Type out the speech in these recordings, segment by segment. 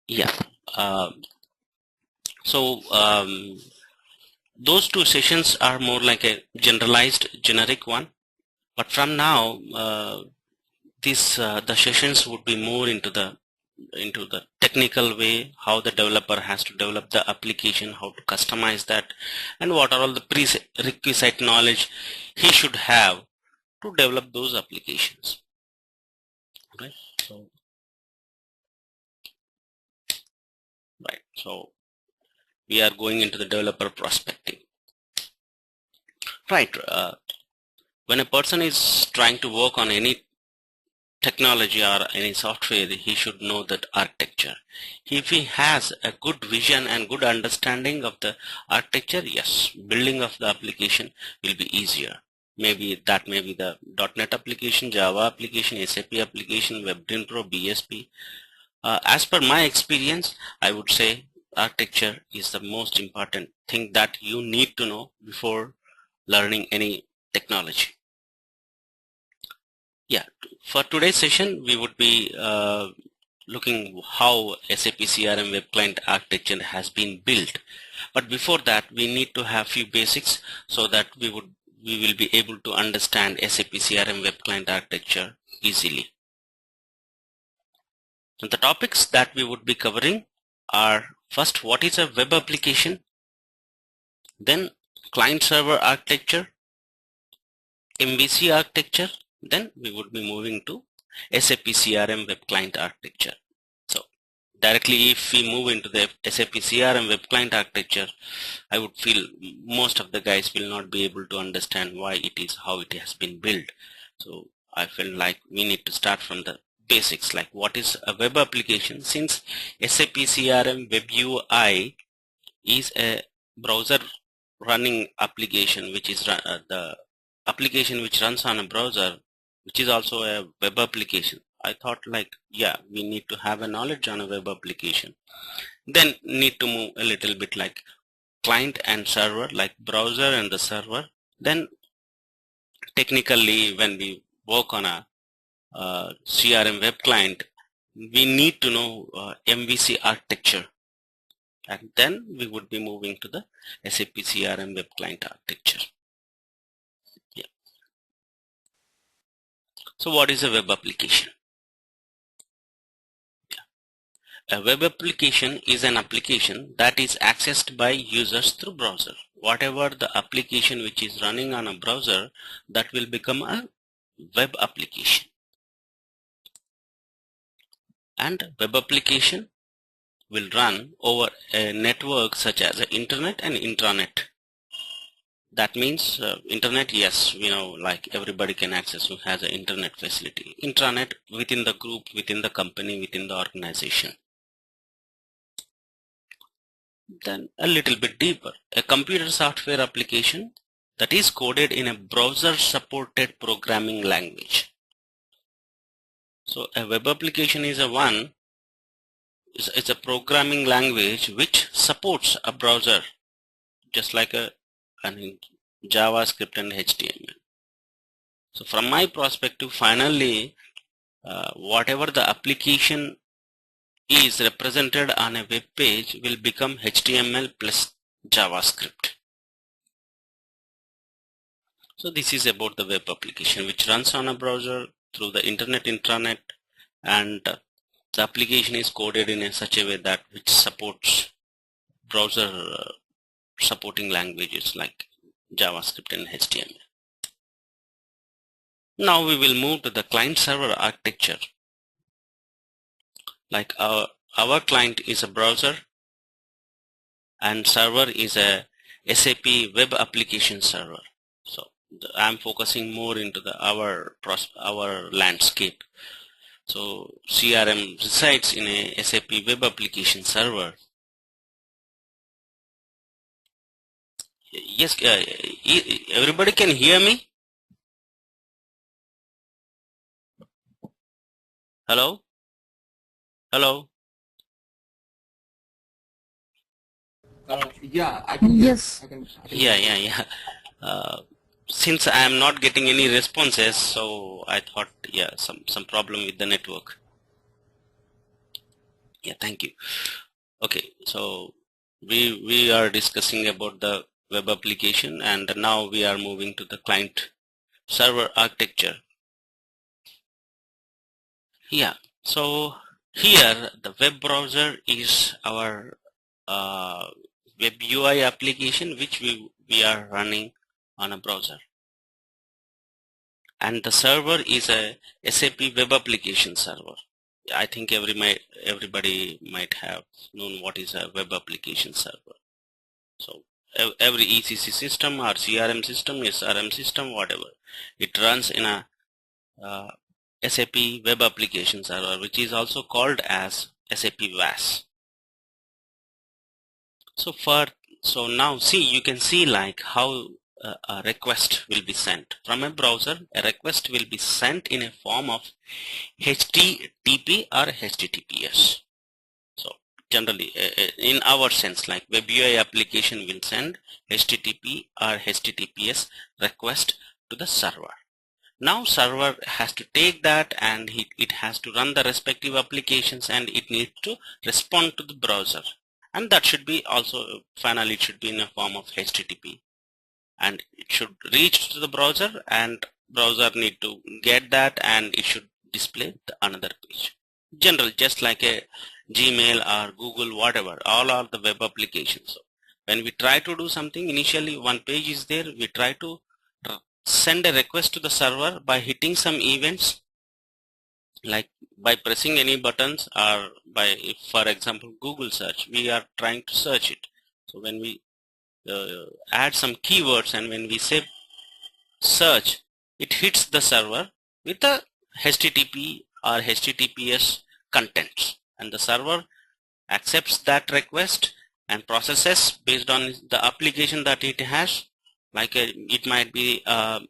Yeah. Uh, so those two sessions are more like a generalized, generic one. But from now, the sessions would be more into the technical way, how the developer has to develop the application, how to customize that, and what are all the prerequisite knowledge he should have to develop those applications. Right. So we are going into the developer perspective. Right. When a person is trying to work on any technology or any software, he should know that architecture. If he has a good vision and good understanding of the architecture, yes, building of the application will be easier. Maybe that may be the .NET application, Java application, SAP application, WebDriven Pro, BSP. As per my experience, I would say architecture is the most important thing that you need to know before learning any technology. Yeah, for today's session, we would be looking how SAP CRM Web Client architecture has been built. But before that, we need to have few basics so that we will be able to understand SAP CRM Web Client architecture easily. And the topics that we would be covering are: first, what is a web application? Then client server architecture, MVC architecture. Then we would be moving to SAP CRM Web Client architecture. So directly, if we move into the SAP CRM Web Client architecture, I would feel most of the guys will not be able to understand why it is, how it has been built. So I feel like we need to start from the basics, like what is a web application. Since SAP CRM Web UI is a browser running application, which is the application which runs on a browser, which is also a web application. I thought like, yeah, we need to have a knowledge on a web application. Then need to move a little bit like client and server, like browser and the server. Then technically, when we work on a CRM web client, we need to know MVC architecture. And then we would be moving to the SAP CRM web client architecture. Yeah. So what is a web application? A web application is an application that is accessed by users through browser. Whatever the application which is running on a browser, that will become a web application. And web application will run over a network such as the internet and intranet. That means internet, yes, we know, like everybody can access who has an internet facility. Intranet within the group, within the company, within the organization. Then a little bit deeper, a computer software application that is coded in a browser supported programming language. So a web application is it's a programming language which supports a browser, just like JavaScript and HTML. So from my perspective, finally, whatever the application is represented on a web page will become HTML plus JavaScript. So this is about the web application which runs on a browser through the internet intranet, and the application is coded in such a way that which supports browser supporting languages like JavaScript and HTML. Now we will move to the client server architecture. Like our client is a browser and server is a SAP web application server. So I'm focusing more into our landscape. So CRM resides in a SAP web application server. Yes, everybody can hear me? Hello? Hello? Yeah, I can. Yes. I can. Yeah. Since I am not getting any responses, so I thought, yeah, some problem with the network. Yeah, thank you. Okay, so we are discussing about the web application, and now we are moving to the client server architecture. Yeah, so here the web browser is our web UI application which we are running on a browser, and the server is a SAP web application server. I think everybody might have known what is a web application server. So every ECC system or CRM system, SRM system, whatever, it runs in a uh, SAP web application server, which is also called as SAP WAS. So now see, you can see like how a request will be sent from a browser. A request will be sent in a form of HTTP or HTTPS. So generally, in our sense, like web UI application will send HTTP or HTTPS request to the server. Now server has to take that, and it has to run the respective applications, and it needs to respond to the browser. And that should be also, finally it should be in a form of HTTP, and it should reach to the browser, and browser need to get that, and it should display the another page. General, just like a Gmail or Google, whatever, all are the web applications. So when we try to do something, initially one page is there, we try to send a request to the server by hitting some events, like by pressing any buttons, or by, if for example Google search, we are trying to search it. So when we add some keywords, and when we say search, it hits the server with the HTTP or HTTPS contents, and the server accepts that request and processes based on the application that it has. Like it might be a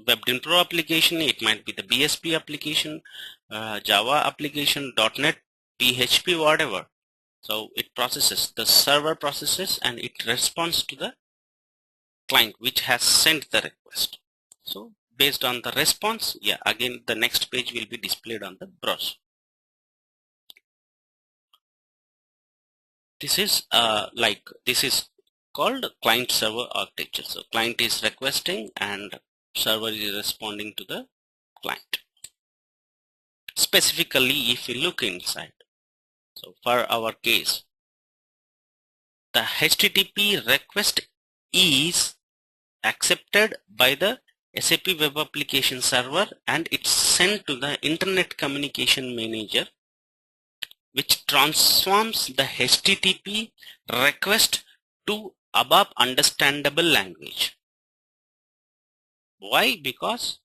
WebDyn Pro application, it might be the BSP application, Java application, .NET, PHP, whatever. So it processes, the server processes, and it responds to the client which has sent the request. So based on the response, yeah, again the next page will be displayed on the browser. This is this is called client server architecture. So client is requesting and server is responding to the client. Specifically, if we look inside, so for our case, the HTTP request is accepted by the SAP web application server, and it's sent to the internet communication manager, which transforms the HTTP request to ABAP understandable language. Why? Because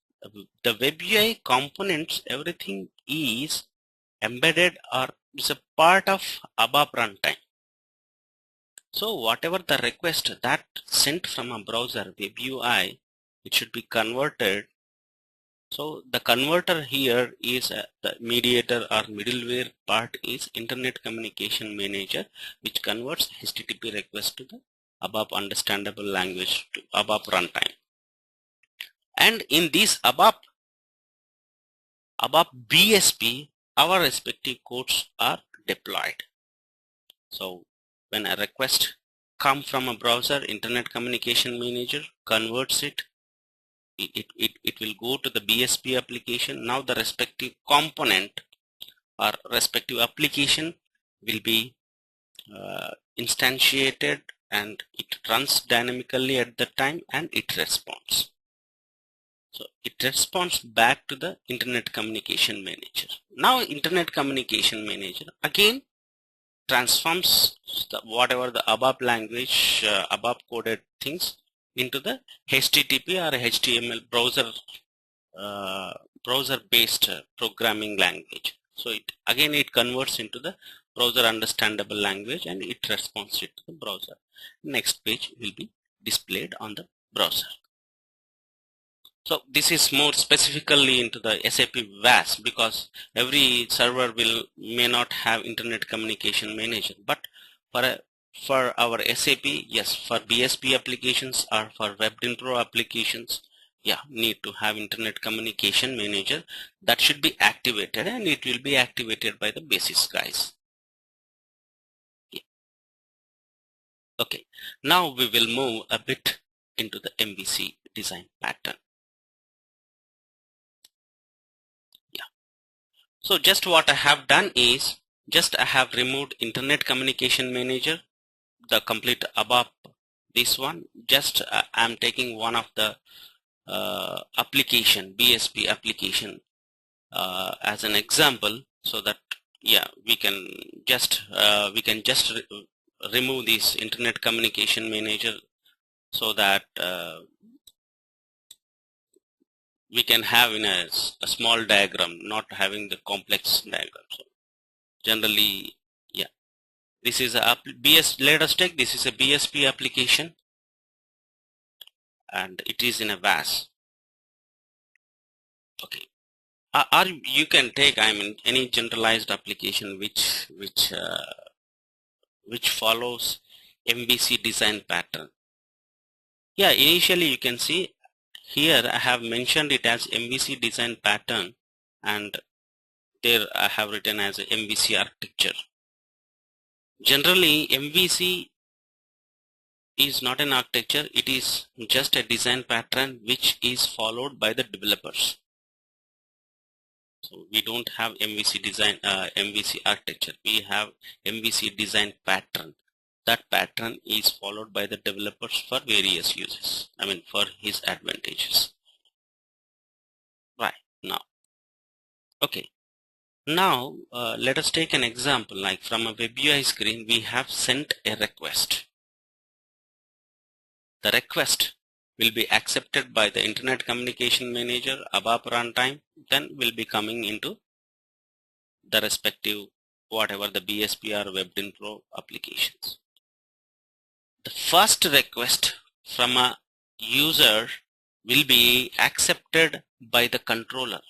the web UI components, everything is embedded or is a part of ABAP runtime. So whatever the request that sent from a browser web UI, it should be converted. So the converter here is the mediator or middleware part is Internet Communication Manager, which converts HTTP request to the ABAP understandable language to ABAP runtime. And in this ABAP BSP, our respective codes are deployed. So when a request comes from a browser, Internet Communication Manager converts it. It will go to the BSP application. Now the respective component or respective application will be instantiated, and it runs dynamically at the time, and it responds. So it responds back to the Internet Communication Manager. Now Internet Communication Manager again transforms whatever the ABAP language, ABAP coded things into the HTTP or HTML browser based programming language. So it converts into the browser understandable language, and it responds it to the browser. Next page will be displayed on the browser. So this is more specifically into the SAP WAS, because every server may not have Internet Communication Manager, but for our SAP, yes, for BSP applications or for WebDyn Pro applications, yeah, need to have Internet Communication Manager that should be activated, and it will be activated by the basis guys. Okay, now we will move a bit into the MVC design pattern. Yeah. So just what I have done is, just I have removed Internet Communication Manager, the complete above this one. Just I'm taking one of the application, BSP application, as an example, so that yeah, we can just remove this Internet Communication Manager, so that we can have in a small diagram, not having the complex diagram. So generally, yeah, this is a let us take this is a BSP application, and it is in a VAS. Okay, or you can take, I mean, any generalized application which follows MVC design pattern. Yeah, initially you can see here I have mentioned it as MVC design pattern, and there I have written as a MVC architecture. Generally, MVC is not an architecture, it is just a design pattern which is followed by the developers. So we don't have MVC design, MVC architecture. We have MVC design pattern. That pattern is followed by the developers for various uses. I mean, for his advantages. Right now, okay. Now let us take an example. Like from a web UI screen, we have sent a request. The request will be accepted by the Internet Communication Manager ABAP runtime, then will be coming into the respective whatever the BSP or WebDynPro applications. The first request from a user will be accepted by the controller.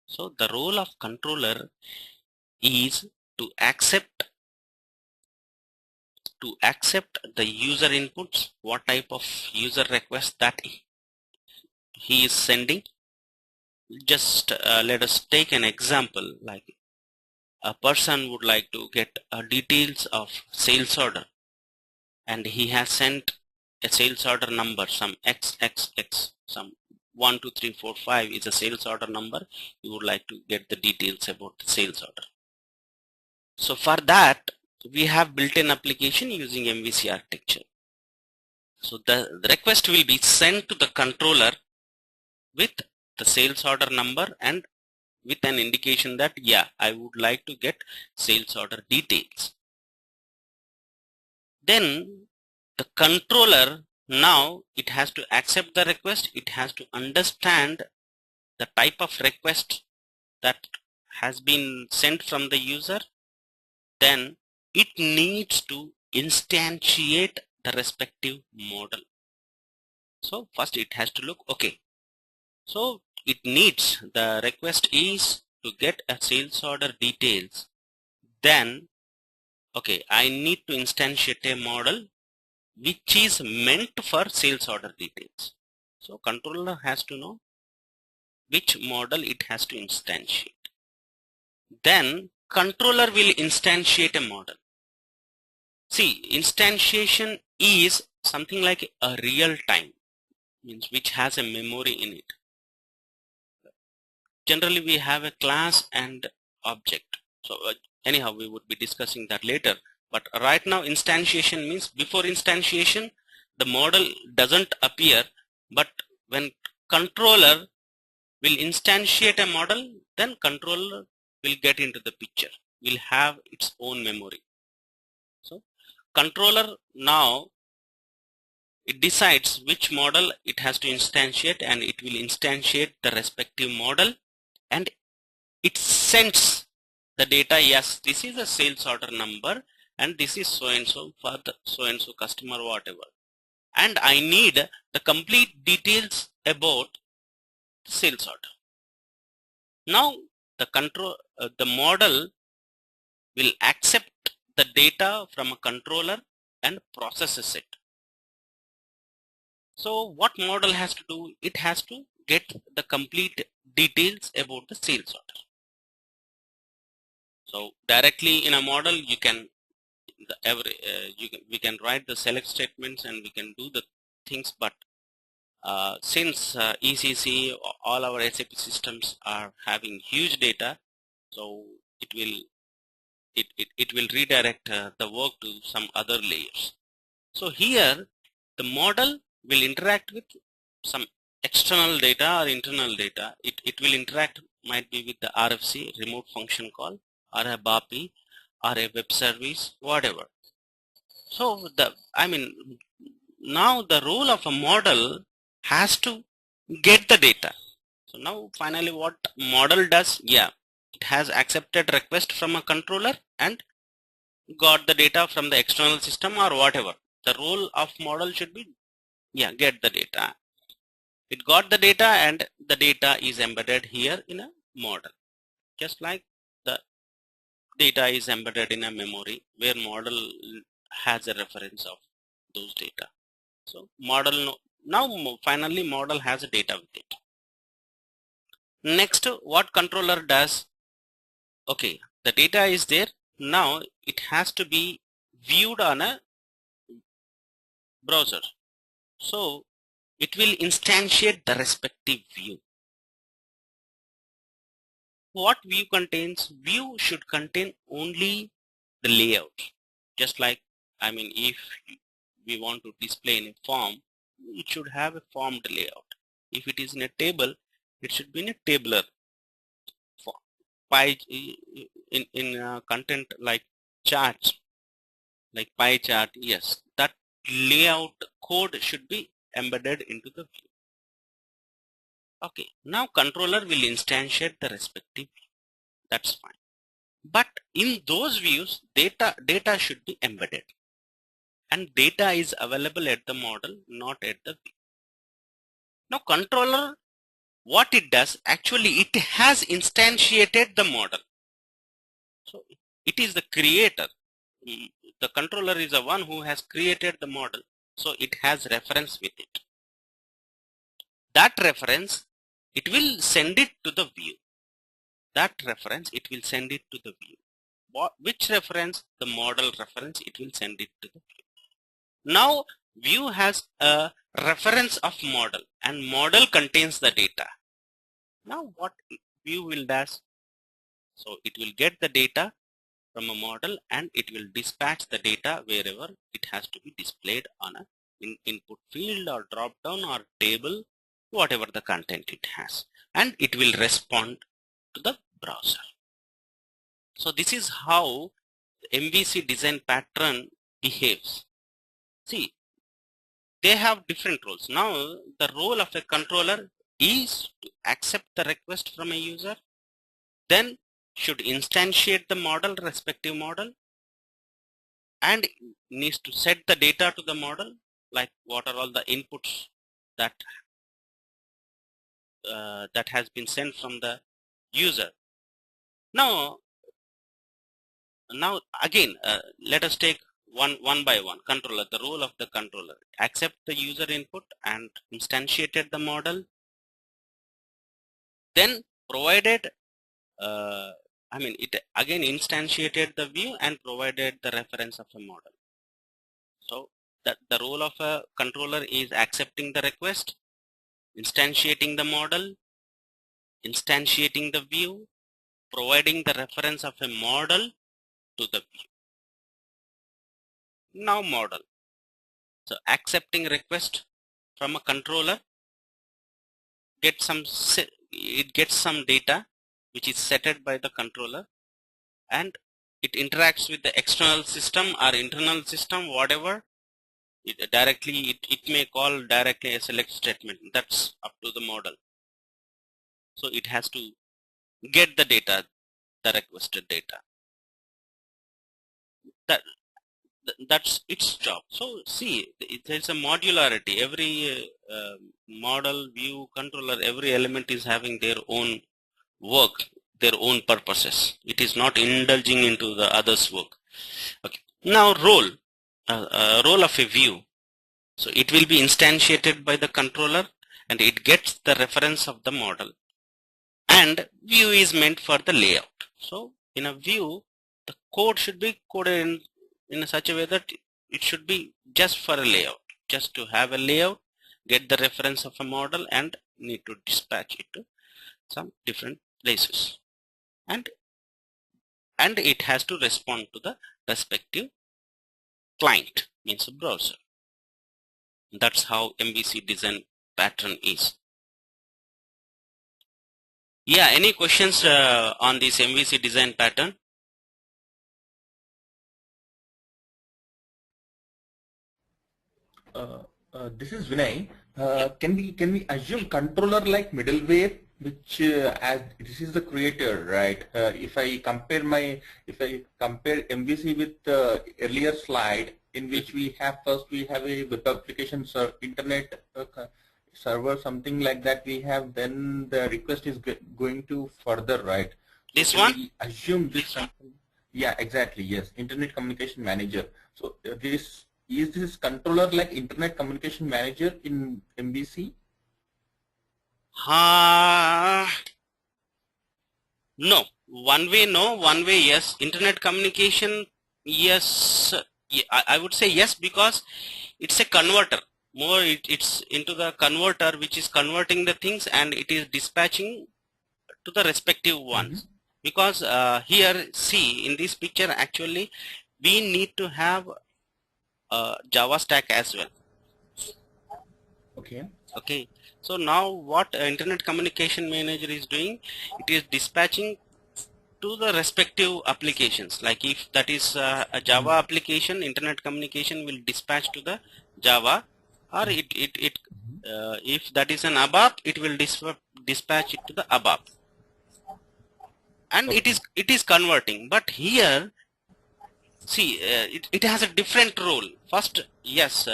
So the role of controller is to accept the user inputs, what type of user request that he is sending. Just let us take an example, like a person would like to get details of sales order, and he has sent a sales order number, some XXX, some 1 2 3 4 5 is a sales order number. You would like to get the details about the sales order. So for that, we have built-in application using MVC architecture. So the request will be sent to the controller with the sales order number and with an indication that yeah, I would like to get sales order details. Then the controller, now it has to accept the request, it has to understand the type of request that has been sent from the user, then it needs to instantiate the respective model. So first it has to look, okay, so it needs, the request is to get a sales order details, then okay, I need to instantiate a model which is meant for sales order details. So controller has to know which model it has to instantiate. Then controller will instantiate a model. See, instantiation is something like a real time, means which has a memory in it. Generally we have a class and object. So anyhow, we would be discussing that later. But right now instantiation means before instantiation, the model doesn't appear, but when controller will instantiate a model, then controller will get into the picture, will have its own memory. So controller now it decides which model it has to instantiate, and it will instantiate the respective model, and it sends the data, yes, this is a sales order number and this is so and so for the so and so customer, whatever, and I need the complete details about the sales order. Now the model will accept the data from a controller and processes it. So what model has to do? It has to get the complete details about the sales order. So directly in a model, you can we can write the select statements and we can do the things, but since ECC, all our SAP systems are having huge data, so it will redirect the work to some other layers. So here the model will interact with some external data or internal data. It will interact, might be with the RFC, remote function call, or a BAPI, or a web service, whatever. So now the role of a model has to get the data. So now finally what model does, it has accepted request from a controller and got the data from the external system or whatever. The role of model should be, get the data. It got the data and the data is embedded here in a model. Just like the data is embedded in a memory where model has a reference of those data. So model, now finally model has a data with it. Next, what controller does, okay, the data is there. Now it has to be viewed on a browser. So it will instantiate the respective view. What view contains? View should contain only the layout. Just like, if we want to display in a form, it should have a formed layout. If it is in a table, it should be in a tabular form. Pie in content like charts, like pie chart, yes, that layout code should be embedded into the view. Okay, now controller will instantiate the respective view. That's fine. But in those views, data should be embedded. And data is available at the model, not at the view. Now controller, what it does, actually it has instantiated the model. So it is the creator. The controller is the one who has created the model. So it has reference with it. That reference, it will send it to the view. That reference, it will send it to the view. Which reference? The model reference, it will send it to the view. Now view has a reference of model and model contains the data. Now what view will do? So it will get the data from a model and it will dispatch the data wherever it has to be displayed on a input field or drop down or table, whatever the content it has, and it will respond to the browser. So this is how the MVC design pattern behaves. See, they have different roles. Now the role of a controller is to accept the request from a user, then should instantiate the model, respective model, and needs to set the data to the model, like what are all the inputs that that has been sent from the user. Now again, let us take one by one. Controller, the role of the controller: accept the user input and instantiated the model, then provided it again instantiated the view and provided the reference of a model. So that the role of a controller is accepting the request, instantiating the model, instantiating the view, providing the reference of a model to the view. Now model. So accepting request from a controller, it gets some data which is setted by the controller, and it interacts with the external system or internal system, whatever. It may call directly a select statement. That's up to the model. So it has to get the data, the requested data. That's its job. So see, there's a modularity. Every model, view, controller, every element is having their own work, their own purposes. It is not indulging into the other's work. Okay. Now role of a view. So it will be instantiated by the controller and it gets the reference of the model, and view is meant for the layout. So in a view, the code should be coded in in such a way that it should be just for a layout, just to have a layout, get the reference of a model and need to dispatch it to some different places, and it has to respond to the respective client, means a browser. That's how MVC design pattern is. Yeah, any questions on this MVC design pattern? This is Vinay. Can we assume controller like middleware, which as this is the creator, right? If I compare MVC with earlier slide, in which we have a web application internet server, something like that we have, then the request is going to further, right? So This can one? we assume this? Yeah, exactly. Yes, internet communication manager. So is this controller like internet communication manager in MVC? No. One way no, one way yes. Internet communication, yes. I would say yes, because it's a converter. More it's into the converter, which is converting the things and it is dispatching to the respective ones. Because here, see, in this picture actually we need to have Java stack as well. Okay, so now what internet communication manager is doing, it is dispatching to the respective applications. Like if that is a Java application, internet communication will dispatch to the Java, or if that is an ABAP, it will dispatch it to the ABAP, and it is converting. But here, see, it has a different role. First, yes,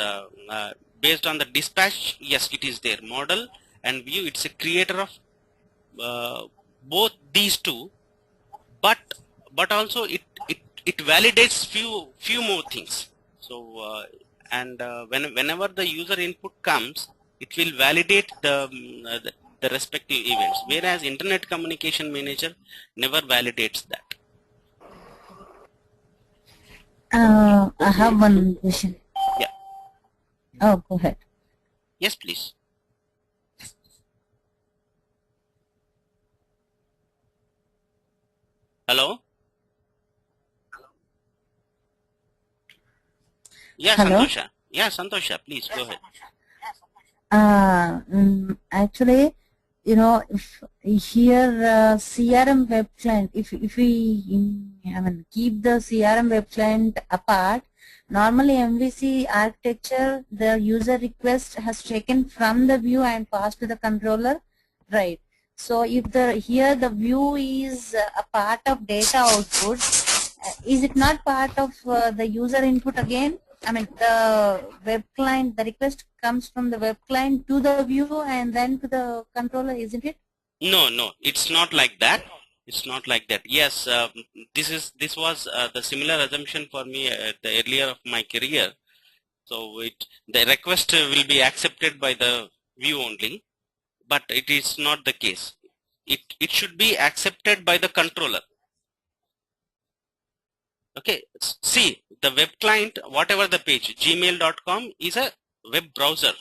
based on the dispatch, yes, it is there. Model and view, it's a creator of both these two, but also it validates few more things. So whenever the user input comes, it will validate the respective events, whereas internet communication manager never validates that. I have one question. Yeah. Oh, go ahead. Yes, please. Hello? Yeah, Hello? Santosha. Yeah, Santosha, please go ahead. Actually, you know, if here CRM web client, if we keep the CRM web client apart, normally MVC architecture, the user request has taken from the view and passed to the controller, right? So if here the view is a part of data output, is it not part of the user input again? I mean, the web client, the request comes from the web client to the view and then to the controller, isn't it? No, it's not like that. It's not like that. Yes, this was the similar assumption for me at the earlier of my career. So the request will be accepted by the view only, but it is not the case. It should be accepted by the controller. Okay, see, the web client, whatever the page, gmail.com is a web browser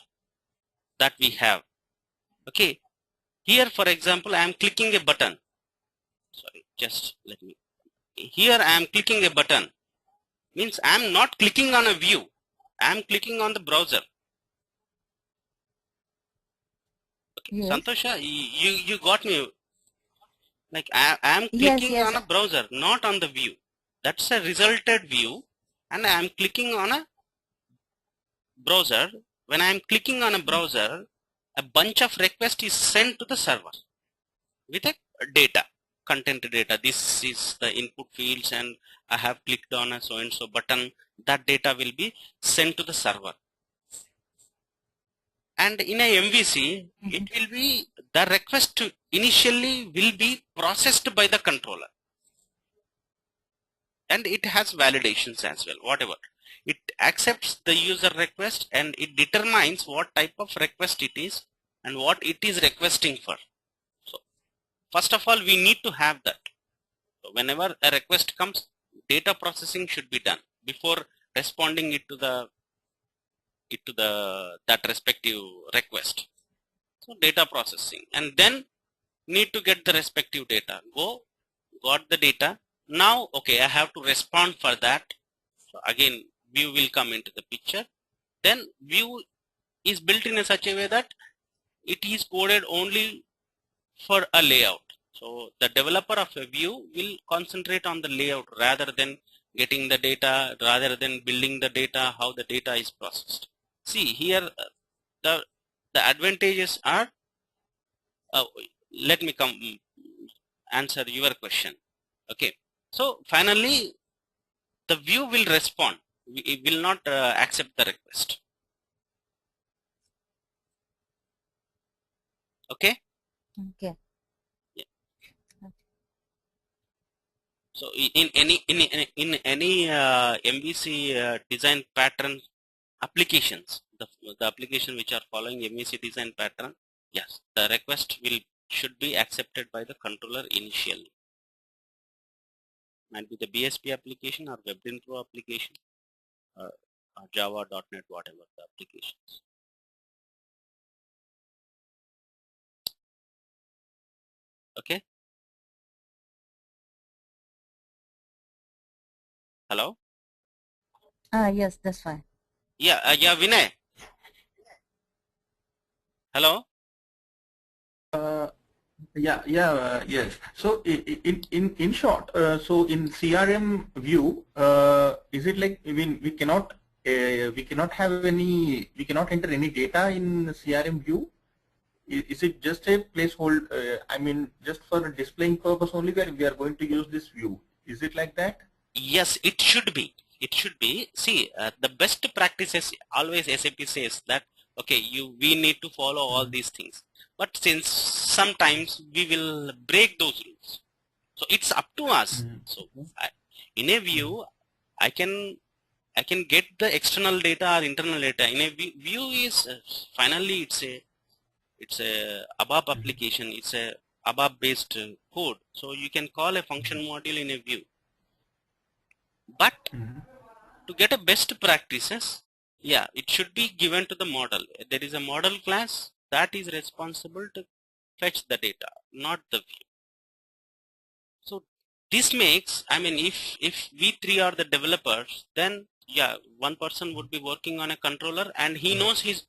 that we have. Okay, here for example, I am clicking a button. Sorry, just let me. Here I am clicking a button. Means I am not clicking on a view. I am clicking on the browser. Okay, Yes. Santosha, you got me. Like I am clicking on a browser, not on the view. That's a resulted view, and I am clicking on a browser. When I am clicking on a browser, a bunch of requests is sent to the server with a data, content data. This is the input fields, and I have clicked on a so and so button. That data will be sent to the server. And in a MVC, it will be the request initially will be processed by the controller, and it has validations as well. Whatever it accepts the user request, and it determines what type of request it is and what it is requesting for. So first of all, we need to have that. So whenever a request comes, data processing should be done. before responding it to the that respective request. So data processing, and then need to get the respective data. Got the data. Now, okay, I have to respond for that. So again, view will come into the picture. Then view is built in a such a way that it is coded only for a layout. So the developer of a view will concentrate on the layout rather than getting the data, rather than building the data, how the data is processed. See here, the advantages are, let me answer your question. Okay, so finally the view will respond. It will not accept the request. Okay. Okay. Yeah. So in any MVC design pattern applications, the application which are following MVC design pattern, yes, the request should be accepted by the controller initially. Might be the BSP application or WebIntro application, or Java, .NET, whatever the applications. Okay. Hello. Yes, that's fine. Yeah. Yeah. Vinay. Hello. Yes. So in short, so in CRM view, is it like, I mean, we cannot enter any data in CRM view? Is it just a placeholder? I mean, just for displaying purpose only, where we are going to use this view? Is it like that? Yes, it should be. It should be. See, the best practices always SAP says that, okay, we need to follow all these things. But since sometimes we will break those rules, so it's up to us. So in a view, I can get the external data or internal data. In a view is finally it's a ABAP application. It's a ABAP based code. So you can call a function module in a view. But to get a best practices, yeah, it should be given to the model. There is a model class that is responsible to fetch the data, not the view. So this makes, I mean, if we three are the developers, then yeah, one person would be working on a controller and he knows his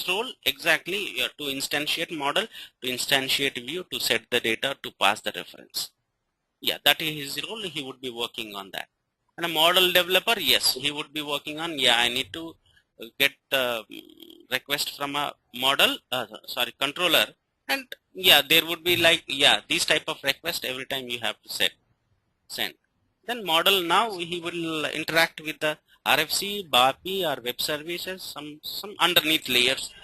role exactly, to instantiate model, to instantiate view, to set the data, to pass the reference. Yeah, that is his role. He would be working on that. And a model developer, yes, he would be working on, yeah, I need to get the request from a model, controller, and yeah, there would be like, yeah, these type of request every time you have to send. Then model, now he will interact with the RFC, BAPI or web services, some underneath layers,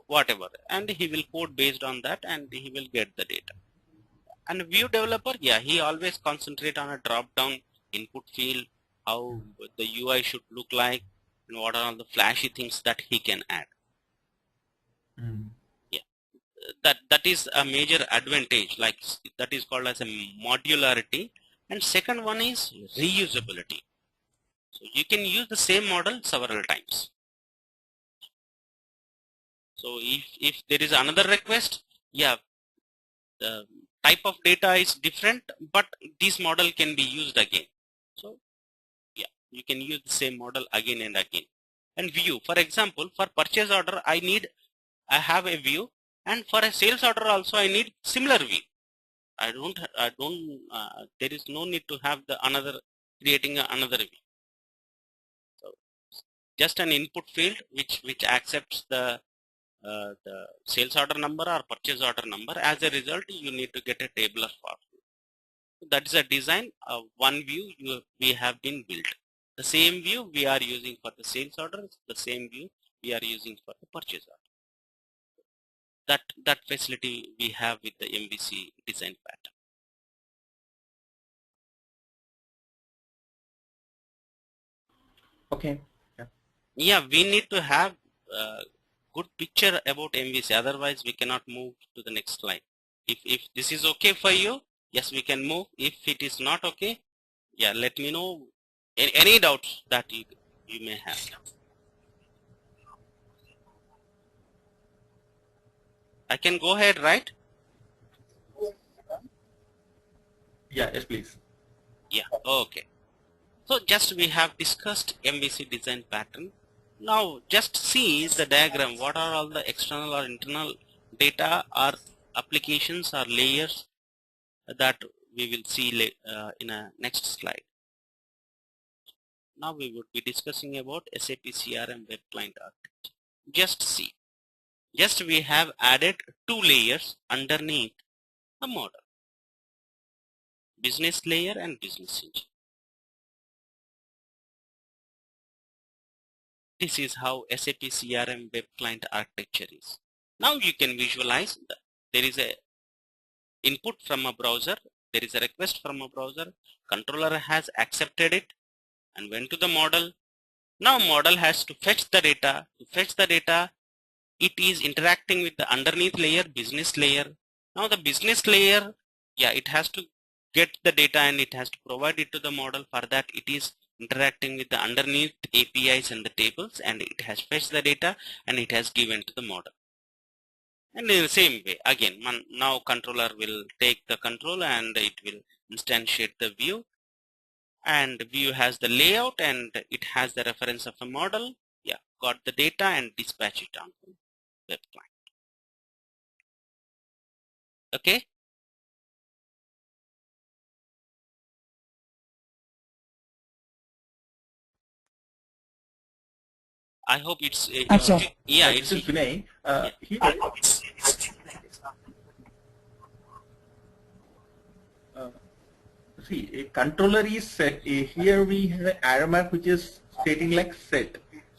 whatever, and he will code based on that and he will get the data. And view developer, yeah, he always concentrate on a drop down input field, how the UI should look like, and what are all the flashy things that he can add. Yeah, that is a major advantage, like that is called as a modularity. And second one is reusability. So you can use the same model several times. So if there is another request, yeah, the type of data is different, but this model can be used again. So yeah, you can use the same model again and again. And view, for example, for purchase order, I have a view, and for a sales order also I need similar view. There is no need to have creating another view. So just an input field which accepts the sales order number or purchase order number. As a result, you need to get a tabular form. So that is a design of one view we have been built. The same view we are using for the sales orders, the same view we are using for the purchase order. That facility we have with the MVC design pattern. Okay. Yeah, we need to have a good picture about MVC, otherwise we cannot move to the next slide. If this is okay for you, yes, we can move. If it is not okay, yeah, let me know. Any doubts that you may have? I can go ahead, right? Yeah, yes, please. Yeah, okay. So just we have discussed MVC design pattern. Now just see the diagram. What are all the external or internal data or applications or layers that we will see in a next slide. Now we would be discussing about SAP CRM web client architecture. Just see. Just we have added two layers underneath the model. Business layer and business engine. This is how SAP CRM web client architecture is. Now you can visualize that there is a input from a browser, there is a request from a browser, controller has accepted it and went to the model. Now model has to fetch the data. To fetch the data, it is interacting with the underneath layer, business layer. Now the business layer, yeah, it has to get the data and it has to provide it to the model. For that, it is interacting with the underneath APIs and the tables, and it has fetched the data and it has given to the model. And in the same way, again, now controller will take the control and it will instantiate the view, and view has the layout and it has the reference of a model. Yeah, got the data and dispatch it on the web client. Okay. I hope it's Okay. yeah, This it's is Vinay. yeah. Here, uh, see, a controller is set. Here we have an arrow mark which is stating like set,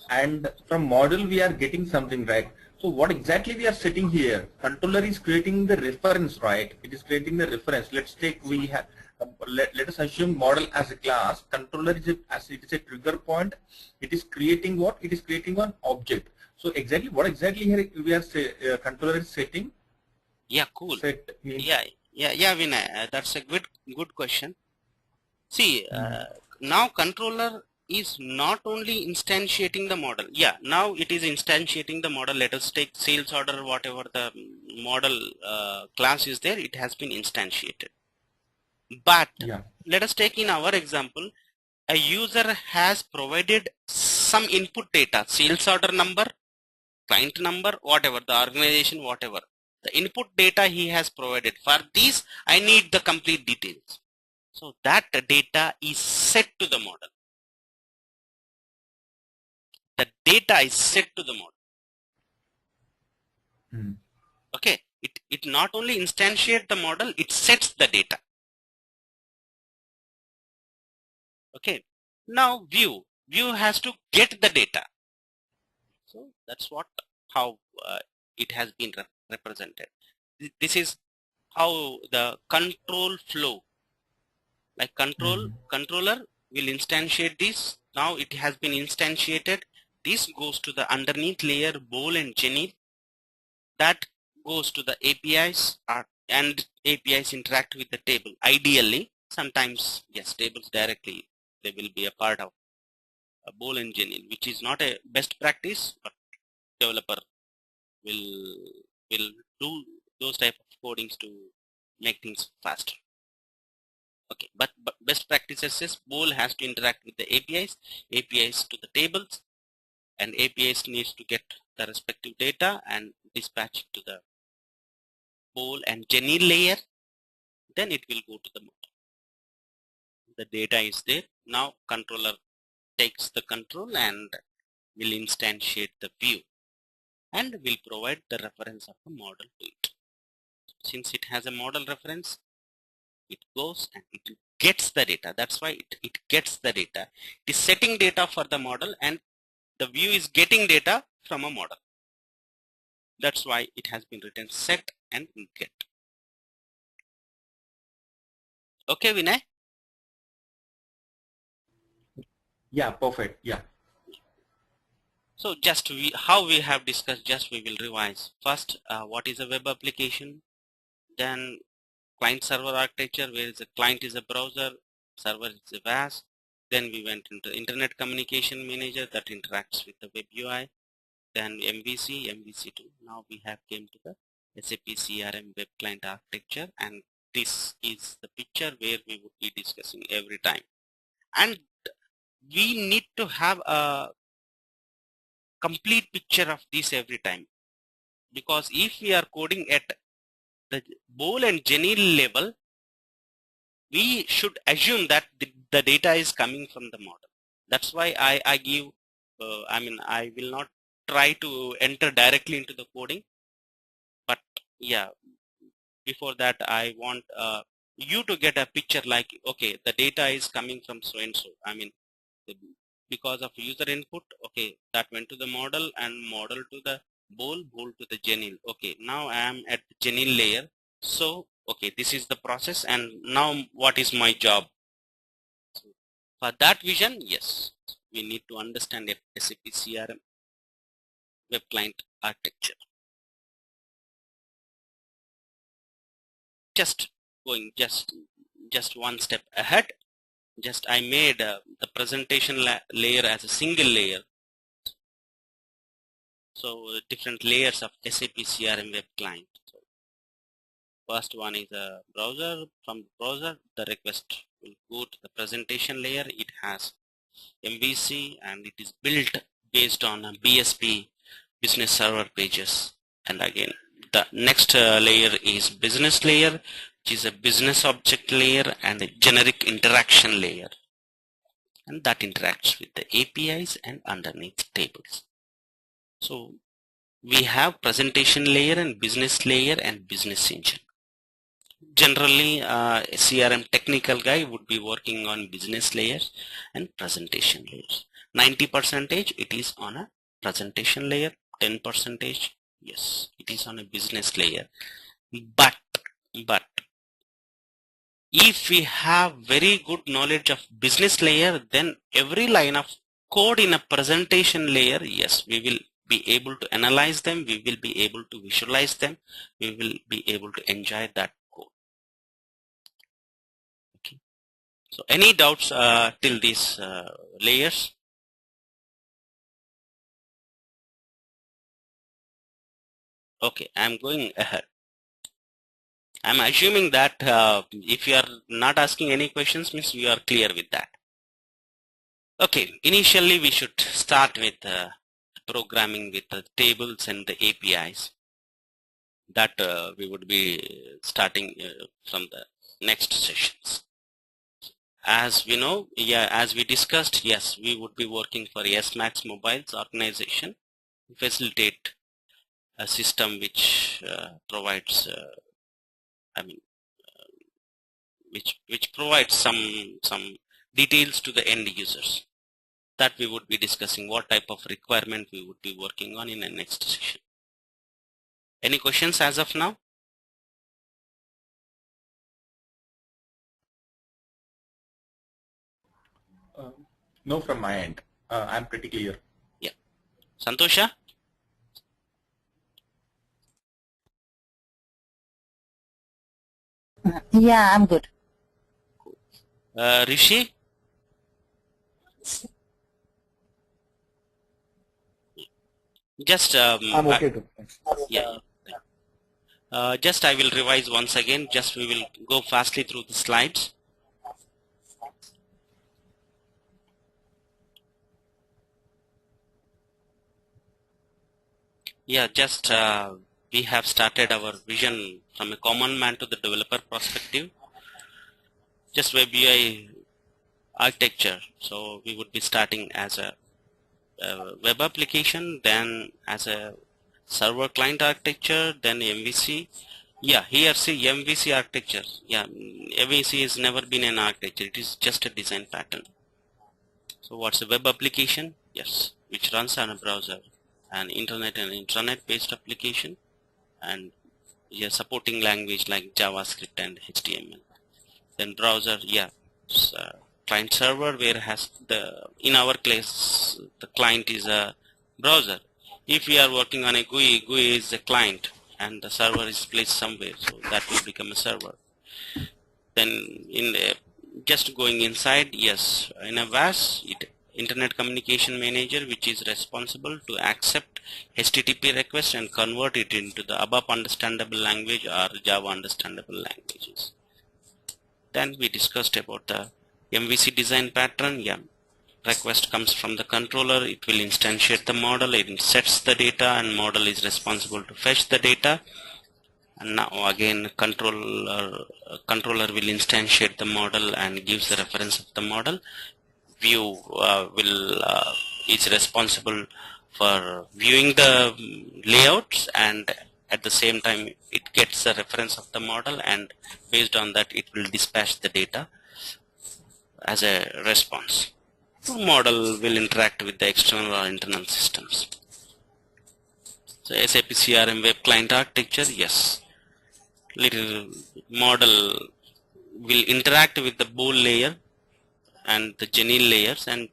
and from model we are getting something, right? So what exactly we are setting here? Controller is creating the reference, right? It is creating the reference. Let's take we have. Let us assume model as a class. Controller is as it is a trigger point. It is creating what? It is creating an object. So exactly what exactly here we are controller is setting. Yeah, cool. Set means Yeah, Vinay, that's a good question. See, now controller is not only instantiating the model. Yeah, now it is instantiating the model. Let us take sales order, whatever the model class is there, it has been instantiated. But yeah. let us take in our example, a user has provided some input data, sales order number, client number, whatever, the organization, whatever. The input data he has provided. For this, I need the complete details. So that data is set to the model. The data is set to the model. Okay. It not only instantiates the model, it sets the data. Okay. Now view has to get the data. So that's how it has been represented. This is how the control flow, like controller will instantiate this. Now it has been instantiated. This goes to the underneath layer, bowl and Jenny. That goes to the APIs and APIs interact with the table. Ideally, sometimes yes, tables directly they will be a part of a bowl and Jenny, which is not a best practice, but developer will do those type of codings to make things faster. Okay, but best practices is bowl has to interact with the APIs to the tables, and APIs needs to get the respective data and dispatch it to the bowl and Jenny layer. Then it will go to the model. The data is there. Now controller takes the control and will instantiate the view and will provide the reference of the model to it. Since it has a model reference, it goes and it gets the data. That's why it gets the data. It is setting data for the model and the view is getting data from a model. That's why it has been written set and get. Okay, Vinay? Yeah, perfect. Yeah. So just how we have discussed, just we will revise. First, what is a web application? Then client server architecture, where is the client is a browser, server is a VAS. Then we went into Internet Communication Manager that interacts with the web UI. Then MVC, MVC2. Now we have came to the SAP CRM web client architecture, and this is the picture where we would be discussing every time. And we need to have a complete picture of this every time, because if we are coding at the bool and Genil level, we should assume that the data is coming from the model. That's why I give, I will not try to enter directly into the coding, but yeah, before that I want you to get a picture like, okay, the data is coming from so and so. Because of user input, okay, that went to the model, and model to the bool to the Genil. Okay, now I am at the Genil layer. So okay, this is the process, and now what is my job? So for that vision, yes, we need to understand SAP CRM web client architecture. Just going just one step ahead, just I made the presentation layer as a single layer. So different layers of SAP CRM web client. So first one is a browser. From the browser, the request will go to the presentation layer. It has MVC, and it is built based on a BSP, business server pages. And again, the next layer is business layer, which is a business object layer and a generic interaction layer, and that interacts with the APIs and underneath tables. So we have presentation layer and business layer and business engine. Generally, a CRM technical guy would be working on business layers and presentation layers. 90% it is on a presentation layer, 10% yes, it is on a business layer. But if we have very good knowledge of business layer, then every line of code in a presentation layer, yes, we will be able to analyze them, we will be able to visualize them, we will be able to enjoy that code. Okay. So any doubts till these layers? Okay, I'm going ahead. I'm assuming that if you are not asking any questions, means you are clear with that. Okay, initially we should start with programming with the tables and the APIs. That we would be starting from the next sessions. As we know, yeah, as we discussed, yes, we would be working for SMAX Mobile's organization to facilitate a system which provides, which provides some details to the end users. That we would be discussing what type of requirement we would be working on in the next session. Any questions as of now? No, from my end. I'm pretty clear. Yeah. Santosha? Yeah, I'm good. Rishi? Just I'm okay too. Thanks. yeah. Just I will revise once again. Just we will go fastly through the slides. Yeah, just we have started our vision from a common man to the developer perspective. Just web UI architecture. So we would be starting as a web application, then as a server client architecture, then MVC. Yeah, here see MVC architecture. Yeah, MVC has never been an architecture. It is just a design pattern. So what's a web application? Yes, which runs on a browser, an internet and intranet based application, and yeah, supporting language like JavaScript and HTML. Then browser, yeah, client server, where has the, in our case, the client is a browser. If we are working on a GUI is a client and the server is placed somewhere, so that will become a server. Then in the just going inside, yes, in a VAS, Internet Communication Manager, which is responsible to accept HTTP request and convert it into the ABAP understandable language or Java understandable languages. Then we discussed about the MVC design pattern. Yeah, request comes from the controller, it will instantiate the model, it sets the data, and model is responsible to fetch the data. And now again controller will instantiate the model and gives the reference of the model. View is responsible for viewing the layouts, and at the same time it gets the reference of the model, and based on that it will dispatch the data as a response. The model will interact with the external or internal systems. So SAP CRM web client architecture, yes, little model will interact with the bool layer and the Genil layers, and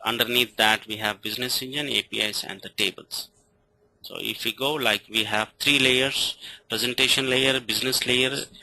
underneath that we have business engine, APIs, and the tables. So if we go, like, we have 3 layers: presentation layer, business layer,